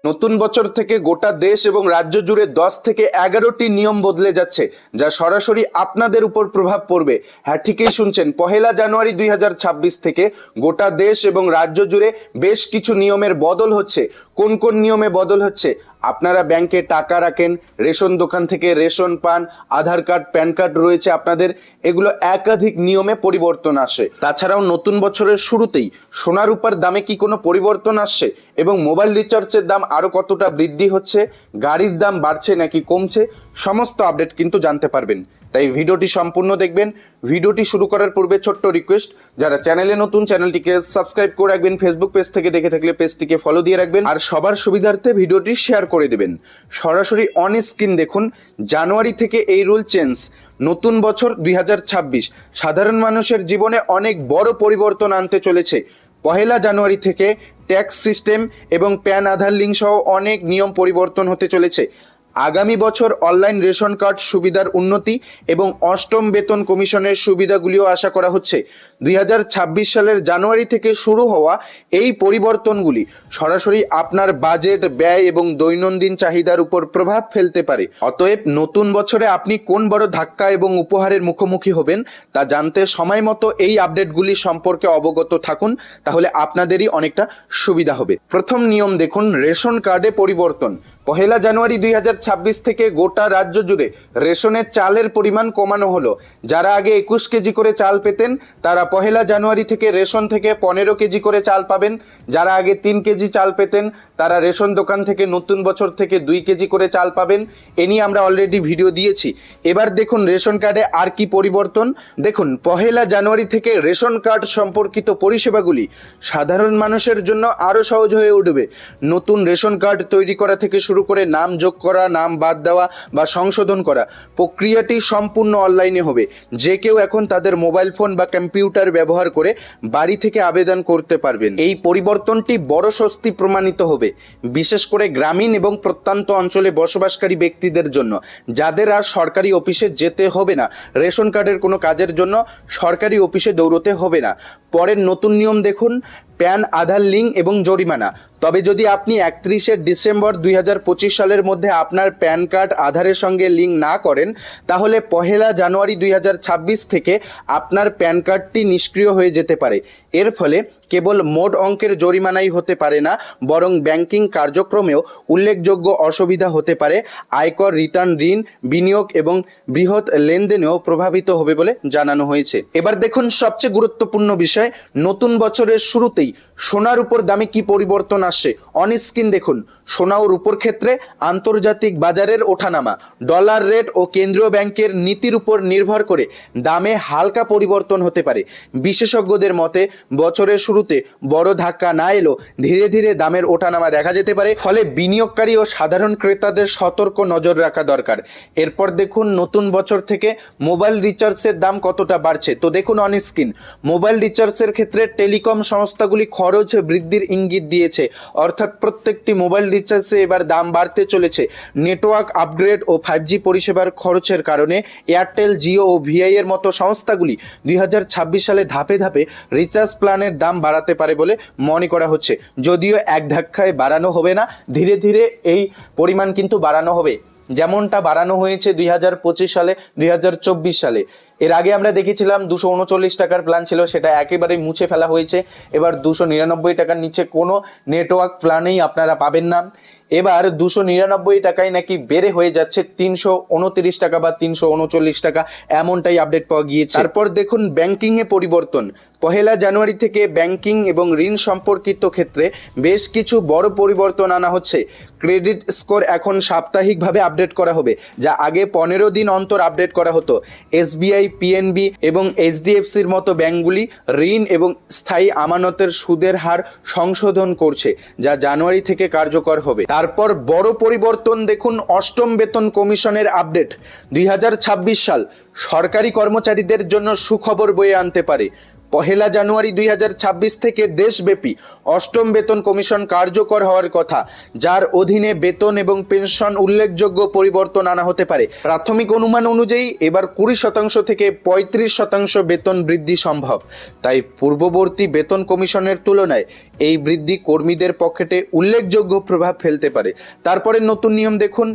নতুন বছর থেকে গোটা দেশ এবং রাজ্য জুড়ে 10 থেকে 11টি নিয়ম বদলে যাচ্ছে, যা সরাসরি আপনাদের উপর প্রভাব পড়বে। হ্যাঁ, ঠিকই শুনছেন, 1 জানুয়ারি 2026 থেকে গোটা দেশ এবং রাজ্য জুড়ে বেশ কিছু নিয়মের বদল হচ্ছে। কোন কোন নিয়মে বদল হচ্ছে? আপনারা ব্যাংকে টাকা রাখেন, রেশন দোকান থেকে রেশন পান, আধার কার্ড, প্যান কার্ড রয়েছে আপনাদের, এগুলো একাধিক নিয়মে পরিবর্তন আসে। তাছাড়াও নতুন বছরের শুরুতেই সোনা রূপার দামে কি কোনো পরিবর্তন আসছে এবং মোবাইল রিচার্জের দাম আরো কতটা বৃদ্ধি হচ্ছে, গাড়ির দাম বাড়ছে নাকি কমছে, সমস্ত আপডেট কিন্তু জানতে পারবেন। তাই ভিডিওটি সম্পূর্ণ দেখবেন। ভিডিওটি শুরু করার পূর্বে ছোট্ট রিকোয়েস্ট, যারা চ্যানেলে নতুন চ্যানেলটিকে সাবস্ক্রাইব করে রাখবেন, ফেসবুক পেজ থেকে দেখে থাকলে পেজটিকে ফলো দিয়ে রাখবেন, আর সবার সুবিধার্থে ভিডিওটি শেয়ার করে দেবেন। সরাসরি অন স্ক্রিন দেখুন, জানুয়ারি থেকে এই রুল চেঞ্জ। নতুন বছর 2026 সাধারণ মানুষের জীবনে অনেক বড় পরিবর্তন আনতে চলেছে। 1 জানুয়ারি থেকে ট্যাক্স সিস্টেম এবং প্যান আধার লিঙ্ক সহ অনেক নিয়ম পরিবর্তন হতে চলেছে। আগামী বছর অনলাইন রেশন কার্ড সুবিধার উন্নতি এবং অষ্টম বেতন কমিশনের সুবিধাগুলিও আশা করা হচ্ছে। 2026 সালের জানুয়ারি থেকে শুরু হওয়া এই পরিবর্তনগুলি সরাসরি আপনার বাজেট, ব্যয় এবং দৈনন্দিন চাহিদার উপর প্রভাব ফেলতে পারে। অতএব নতুন বছরে আপনি কোন বড় ধাক্কা এবং উপহারের মুখোমুখি হবেন তা জানতে সময় মতো এই আপডেটগুলি সম্পর্কে অবগত থাকুন, তাহলে আপনাদেরই অনেকটা সুবিধা হবে। প্রথম নিয়ম দেখুন, রেশন কার্ডে পরিবর্তন। 1 জানুয়ারি 2026 থেকে গোটা রাজ্য জুড়ে রেশনের চালের পরিমাণ কমানো হলো। যারা আগে 21 কেজি করে চাল পেতেন, তারা 1 জানুয়ারি থেকে রেশন থেকে 15 কেজি করে চাল পাবেন। যারা আগে 3 কেজি চাল পেতেন, তারা রেশন দোকান থেকে নতুন বছর থেকে 2 কেজি করে চাল পাবেন। এ নিয়ে আমরা অলরেডি ভিডিও দিয়েছি। এবার দেখুন রেশন কার্ডে আর কি পরিবর্তন। দেখুন, 1 জানুয়ারি থেকে রেশন কার্ড সম্পর্কিত পরিষেবাগুলি সাধারণ মানুষের জন্য আরও সহজ হয়ে উঠবে। নতুন রেশন কার্ড তৈরি করা থেকে শুরু করে নাম যোগ করা, নাম বাদ দেওয়া বা সংশোধন করা, প্রক্রিয়াটি সম্পূর্ণ অনলাইনে হবে। যে কেউ এখন তাদের মোবাইল ফোন বা কম্পিউটার ব্যবহার করে বাড়ি থেকে আবেদন করতে পারবেন। এই পরিবর্তনটি বড় স্বস্তি প্রমাণিত হবে, বিশেষ করে গ্রামীণ এবং প্রত্যন্ত অঞ্চলে বসবাসকারী ব্যক্তিদের জন্য, যাদের আর সরকারি অফিসে যেতে হবে না। রেশন কার্ডের কোনো কাজের জন্য সরকারি অফিসে দৌড়তে হবে না। পরের নতুন নিয়ম দেখুন, প্যান আধার লিঙ্ক এবং জরিমানা। তবে যদি আপনি 31 ডিসেম্বর 2025 সালের মধ্যে আপনার প্যান কার্ড আধারের সঙ্গে লিঙ্ক না করেন, তাহলে 1 জানুয়ারি 2026 থেকে আপনার প্যান কার্ডটি নিষ্ক্রিয় হয়ে যেতে পারে। এর ফলে কেবল মোট অঙ্কের জরিমানাই হতে পারে না, বরং ব্যাংকিং কার্যক্রমেও উল্লেখযোগ্য অসুবিধা হতে পারে। আয়কর রিটার্ন, ঋণ, বিনিয়োগ এবং বৃহৎ লেনদেনেও প্রভাবিত হবে বলে জানানো হয়েছে। এবার দেখুন সবচেয়ে গুরুত্বপূর্ণ বিষয়, নতুন বছরের শুরুতেই সোনার উপর দামে কি পরিবর্তন আসছে। অন স্ক্রিন দেখুন, সোনা ও রূপোর ক্ষেত্রে আন্তর্জাতিক বাজারের ওঠানামা, ডলার রেট ও কেন্দ্রীয় ব্যাংকের নীতির উপর নির্ভর করে দামে হালকা পরিবর্তন হতে পারে। বিশেষজ্ঞদের মতে বছরের শুরুতে বড় ধাক্কা না এলেও ধীরে ধীরে দামের ওঠানামা দেখা যেতে পারে, ফলে বিনিয়োগকারী ও সাধারণ ক্রেতাদের সতর্ক নজর রাখা দরকার। এরপর দেখুন নতুন বছর থেকে মোবাইল রিচার্জের দাম কতটা বাড়ছে। তো দেখুন অন স্ক্রিন, মোবাইল রিচার্জের ক্ষেত্রে টেলিকম সংস্থাগুলি খরচ বৃদ্ধির ইঙ্গিত দিয়েছে, অর্থাৎ প্রত্যেকটি মোবাইল রিচার্জে এবার দাম বাড়তে চলেছে। নেটওয়ার্ক আপগ্রেড ও 5G পরিষেবার খরচের কারণে এয়ারটেল, জিও ও ভিআই এর মতো সংস্থাগুলি 2026 সালে ধাপে ধাপে রিচার্জ প্ল্যানের দাম বাড়াতে পারে বলে মনে করা হচ্ছে। যদিও এক ধাক্কায় বাড়ানো হবে না, ধীরে ধীরে এই পরিমাণ কিন্তু বাড়ানো হবে, যেমনটা বাড়ানো হয়েছে 2025 সালে, 2024 সালে। এর আগে আমরা দেখেছিলাম 239 টাকার প্ল্যান ছিল, সেটা একেবারে মুছে ফেলা হয়েছে। এবার 299 টাকার নিচে কোনো নেটওয়ার্ক প্ল্যানেই আপনারা পাবেন না। এবার 299 টাকায় নাকি বেড়ে হয়ে যাচ্ছে 329 টাকা বা 339 টাকা, এমনটাই আপডেট পাওয়া গিয়েছে। তারপর দেখুন ব্যাংকিংয়ে পরিবর্তন। 1 জানুয়ারি থেকে ব্যাংকিং এবং ঋণ সম্পর্কিত ক্ষেত্রে বেশ কিছু বড় পরিবর্তন আনা হচ্ছে। ক্রেডিট স্কোর এখন সাপ্তাহিকভাবে আপডেট করা হবে, যা আগে 15 দিন অন্তর আপডেট করা হতো। এসবিআই, পিএনবি এবং এইচডিএফসির মতো ব্যাংকগুলি ঋণ এবং স্থায়ী আমানতের সুদের হার সংশোধন করছে, যা জানুয়ারি থেকে কার্যকর হবে। তারপর বড় পরিবর্তন দেখুন, অষ্টম বেতন কমিশনের আপডেট। 2026 সাল সরকারি কর্মচারীদের জন্য সুখবর বয়ে আনতে পারে। পহেলা জানুয়ারি 2026 থেকে দেশব্যাপী অষ্টম বেতন কমিশন কার্যকর হওয়ার কথা, যার অধীনে বেতন এবং পেনশন উল্লেখযোগ্য পরিবর্তন আনা হতে পারে। প্রাথমিক অনুমান অনুযায়ী এবার 20% থেকে 35% বেতন বৃদ্ধি সম্ভব। তাই পূর্ববর্তী বেতন কমিশনের তুলনায় এই বৃদ্ধি কর্মীদের পকেটে উল্লেখযোগ্য প্রভাব ফেলতে পারে। তারপরে নতুন নিয়ম দেখুন,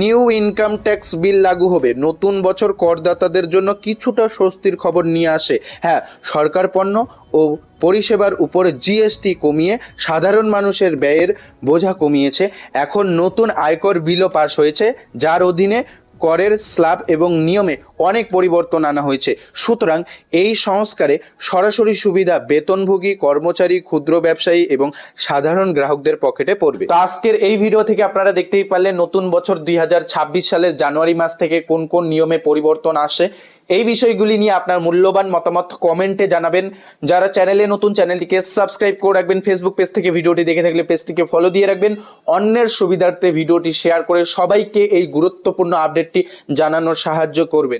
নিউ ইনকাম ট্যাক্স বিল লাগু হবে। নতুন বছর করদাতাদের জন্য কিছুটা স্বস্তির খবর নিয়ে আসে। হ্যাঁ, সরকার পণ্য ও পরিষেবার উপর জিএসটি কমিয়ে সাধারণ মানুষের ব্যয়ের বোঝা কমিয়েছে। এখন নতুন আয়কর বিলও পাস হয়েছে, যার অধীনে করের স্ল্যাব এবং নিয়মে অনেক পরিবর্তন আনা হয়েছে। সুতরাং এই সংস্কারে সরাসরি সুবিধা বেতনভোগী কর্মচারী, ক্ষুদ্র ব্যবসায়ী এবং সাধারণ গ্রাহকদের পকেটে পড়বে। তো আজকের এই ভিডিও থেকে আপনারা দেখতেই পারলেন নতুন বছর 2026 সালের জানুয়ারি মাস থেকে কোন কোন নিয়মে পরিবর্তন আসে। এই বিষয়গুলি নিয়ে আপনার মূল্যবান মতামত কমেন্টে জানাবেন। যারা চ্যানেলে নতুন, চ্যানেলটিকে সাবস্ক্রাইব করে রাখবেন। ফেসবুক পেজ থেকে ভিডিওটি দেখে থাকলে পেজটিকে ফলো দিয়ে রাখবেন। অন্যের সুবিধার্থে ভিডিওটি শেয়ার করে সবাইকে এই গুরুত্বপূর্ণ আপডেটটি জানানোর সাহায্য করবেন।